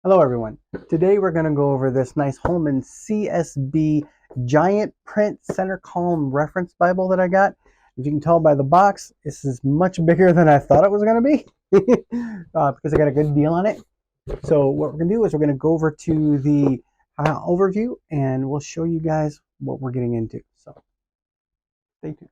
Hello everyone. Today we're going to go over this nice Holman CSB giant print center column reference Bible that I got. As you can tell by the box, this is much bigger than I thought it was going to be because I got a good deal on it. So what we're going to do is we're going to go over to the overview and we'll show you guys what we're getting into. So stay tuned.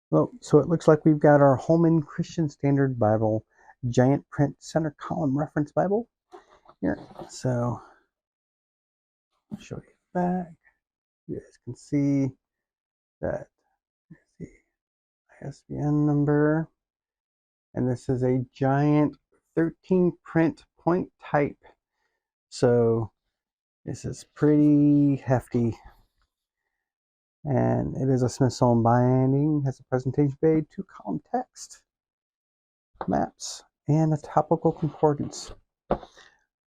Well, so it looks like we've got our Holman Christian Standard Bible giant print center column reference Bible here. So I'll show you back. You guys can see that the ISBN number, and this is a giant 13 print point type. So this is pretty hefty, and it is a Smithsonian binding. Has a presentation page, 2-column text, maps, and a topical concordance.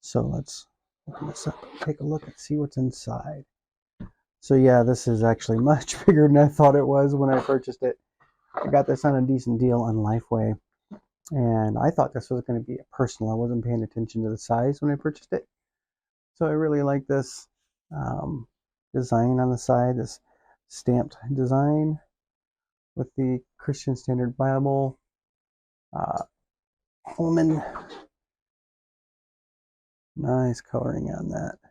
So let's open this up and take a look and see what's inside. So yeah, this is actually much bigger than I thought it was when I purchased it. I got this on a decent deal on Lifeway, and I thought this was going to be a personal. I wasn't paying attention to the size when I purchased it. So I really like this design on the side, this stamped design with the Christian Standard Bible. Holman, nice coloring on that. I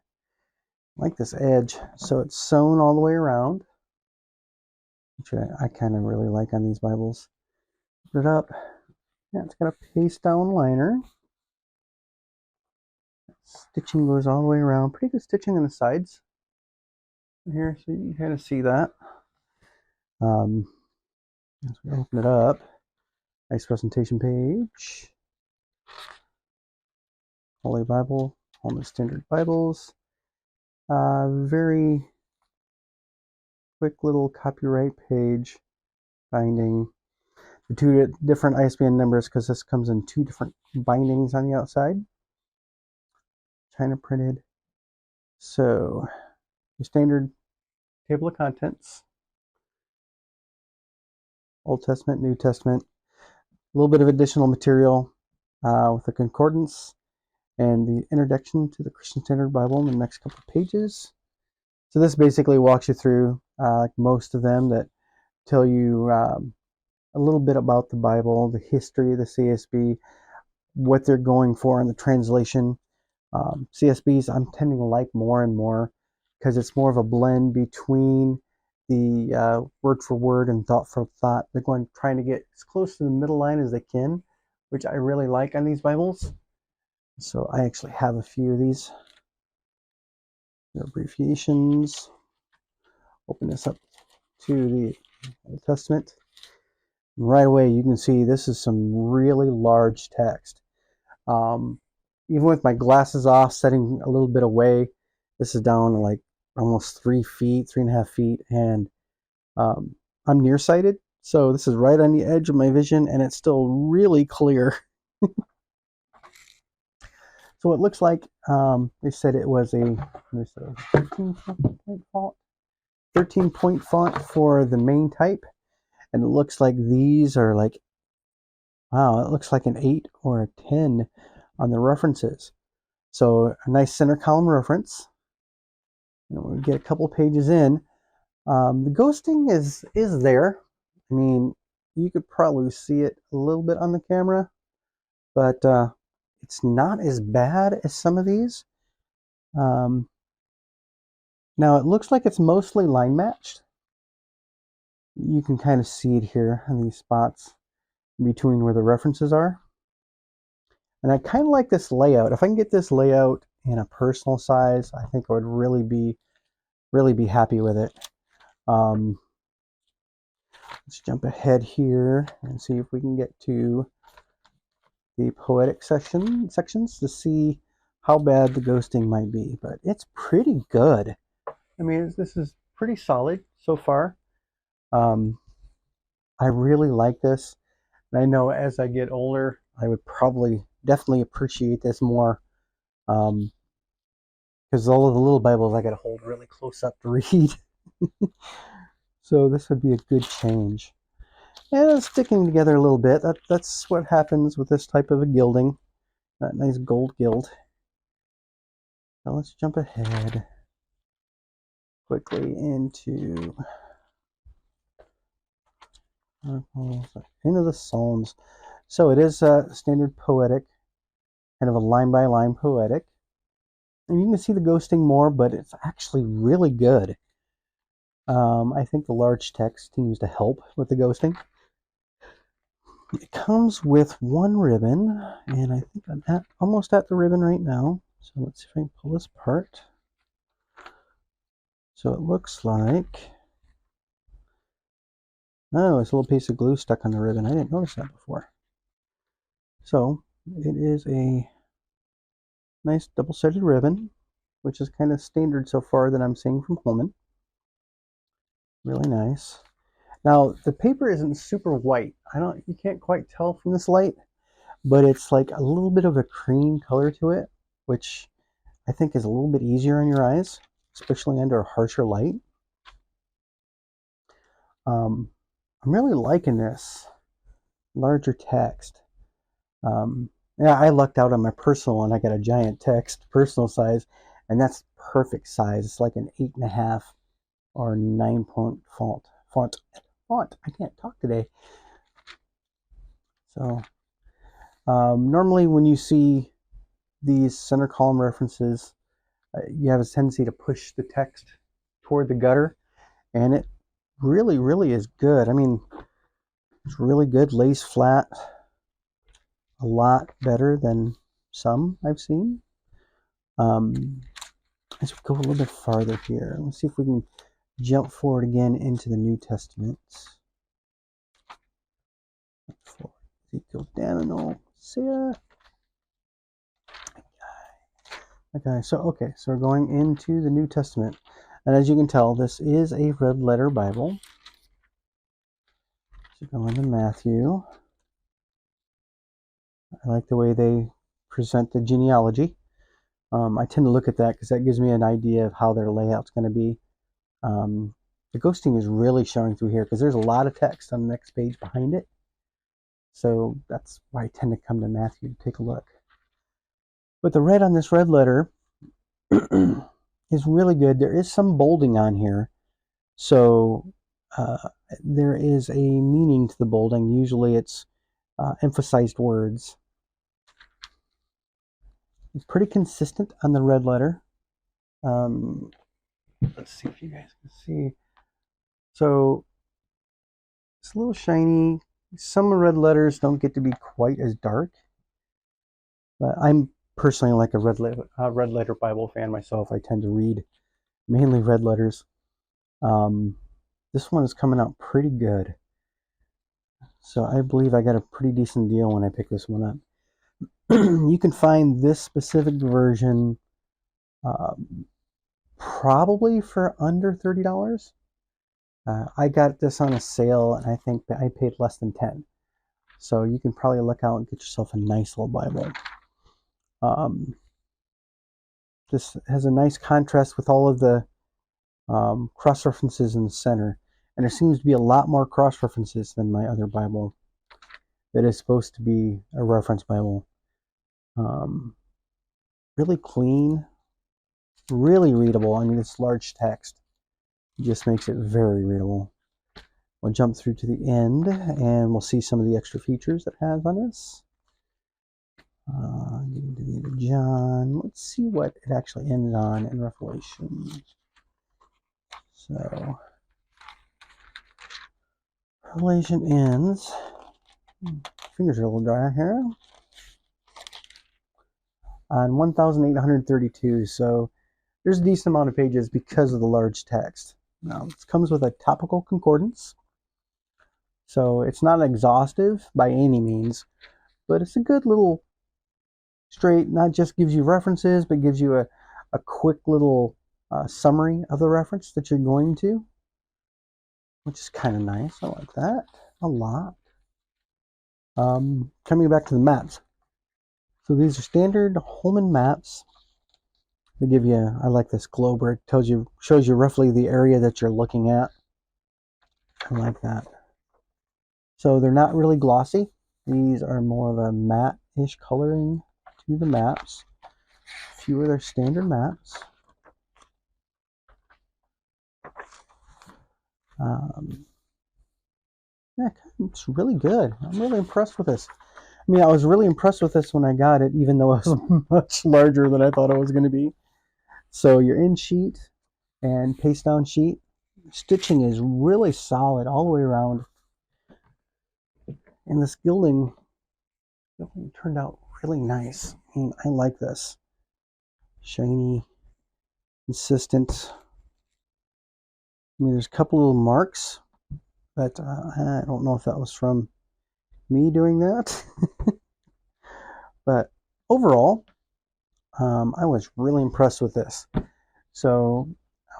like this edge. So it's sewn all the way around, which I kind of really like on these Bibles. Put it up. Yeah, it's got a paste down liner. Stitching goes all the way around. Pretty good stitching on the sides here, so you can kind of see that. As we open it up, nice presentation page. Holy Bible, Holman Standard Bibles. Very quick little copyright page binding. The two different ISBN numbers because this comes in two different bindings on the outside. China printed. So, your standard table of contents. Old Testament, New Testament. A little bit of additional material with the Concordance and the introduction to the Christian Standard Bible in the next couple of pages. So this basically walks you through, like most of them, that tell you a little bit about the Bible, the history of the CSB, what they're going for in the translation. CSBs I'm tending to like more and more because it's more of a blend between the word for word and thought for thought. They're trying to get as close to the middle line as they can, which I really like on these Bibles. So I actually have a few of these. The abbreviations. Open this up to the Old Testament. And right away you can see this is some really large text. Even with my glasses off, setting a little bit away, this is down to like almost 3 feet, 3.5 feet, and I'm nearsighted, so this is right on the edge of my vision, and it's still really clear. So it looks like they said it was a 13 point font for the main type, and it looks like these are like, wow, it looks like an 8 or a 10 on the references. So a nice center column reference. And we get a couple pages in. The ghosting is there. I mean, you could probably see it a little bit on the camera, but it's not as bad as some of these. Now it looks like it's mostly line matched. You can kind of see it here in these spots between where the references are. And I kind of like this layout. If I can get this layout in a personal size, I think I would really be happy with it. Let's jump ahead here and see if we can get to the poetic sections to see how bad the ghosting might be. But it's pretty good. I mean, this is pretty solid so far. I really like this. And I know as I get older, I would probably definitely appreciate this more. Because all of the little Bibles I got to hold really close up to read. So this would be a good change. And it's sticking together a little bit. That's what happens with this type of a gilding. that nice gold gild. Now let's jump ahead quickly into the Psalms. So it is a standard poetic, kind of a line-by-line poetic. And you can see the ghosting more, but it's actually really good. I think the large text seems to help with the ghosting. It comes with one ribbon, and I think I'm almost at the ribbon right now. So let's see if I can pull this apart. So it looks like, oh, it's a little piece of glue stuck on the ribbon. I didn't notice that before. So it is a nice double-sided ribbon, which is kind of standard so far that I'm seeing from Holman. Really nice. Now the paper isn't super white. You can't quite tell from this light, but it's like a little bit of a cream color to it, which I think is a little bit easier on your eyes, especially under a harsher light. I'm really liking this larger text. Yeah, I lucked out on my personal and I got a giant text personal size, and that's perfect size. It's like an 8.5 or 9-point font. I can't talk today. So normally when you see these center column references, you have a tendency to push the text toward the gutter, and it really, really is good. I mean, it's really good, lays flat, a lot better than some I've seen. As we go a little bit farther here, let's see if we can jump forward again into the New Testament. Ezekiel, Daniel, Sarah. Okay, so we're going into the New Testament, and as you can tell, this is a red letter Bible. So go into Matthew. I like the way they present the genealogy. I tend to look at that because that gives me an idea of how their layout's going to be. The ghosting is really showing through here because there's a lot of text on the next page behind it. So that's why I tend to come to Matthew to take a look. But the red on this red letter is really good. There is some bolding on here. So there is a meaning to the bolding. Usually it's emphasized words. It's pretty consistent on the red letter. Let's see if you guys can see. So it's a little shiny. Some red letters don't get to be quite as dark. But I'm personally like a red letter Bible fan myself. I tend to read mainly red letters. This one is coming out pretty good. So I believe I got a pretty decent deal when I picked this one up. You can find this specific version probably for under $30. I got this on a sale, and I think that I paid less than $10. So you can probably look out and get yourself a nice little Bible. This has a nice contrast with all of the cross references in the center, and there seems to be a lot more cross references than my other Bible that is supposed to be a reference Bible. Really clean, really readable. I mean, it's large text. It just makes it very readable. We'll jump through to the end, and we'll see some of the extra features it has on this. Getting to the end of John. Let's see what it actually ended on in Revelation. So, Revelation ends. Fingers are a little dry here. On 1,832. So, there's a decent amount of pages because of the large text. Now, it comes with a topical concordance. So, it's not exhaustive by any means, but it's a good little straight, not just gives you references, but gives you a quick little summary of the reference that you're going to, which is kind of nice. I like that a lot. Coming back to the maps. So these are standard Holman maps. They give you, I like this globe where it shows you roughly the area that you're looking at. I like that. So they're not really glossy. These are more of a matte-ish coloring to the maps. A few of their standard maps. Yeah, it's really good. I'm really impressed with this. I mean, I was really impressed with this when I got it, even though it was much larger than I thought it was going to be. So your in sheet and paste down sheet. Stitching is really solid all the way around. And this gilding turned out really nice. I mean, I like this. Shiny, consistent. I mean, there's a couple little marks, but I don't know if that was from me doing that. But overall, I was really impressed with this. So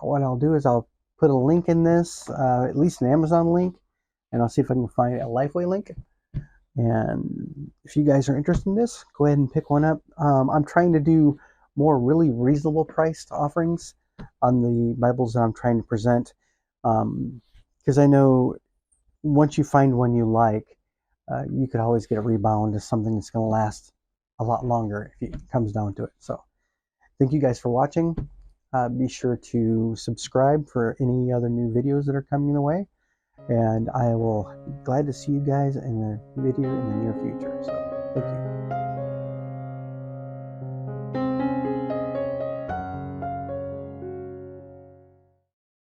what I'll do is I'll put a link in this, at least an Amazon link, and I'll see if I can find a Lifeway link. And if you guys are interested in this, go ahead and pick one up. I'm trying to do more really reasonable priced offerings on the Bibles that I'm trying to present, because I know once you find one you like, you could always get a rebound to something that's going to last a lot longer if it comes down to it. So thank you guys for watching. Be sure to subscribe for any other new videos that are coming the way. And I will be glad to see you guys in a video in the near future. So thank you.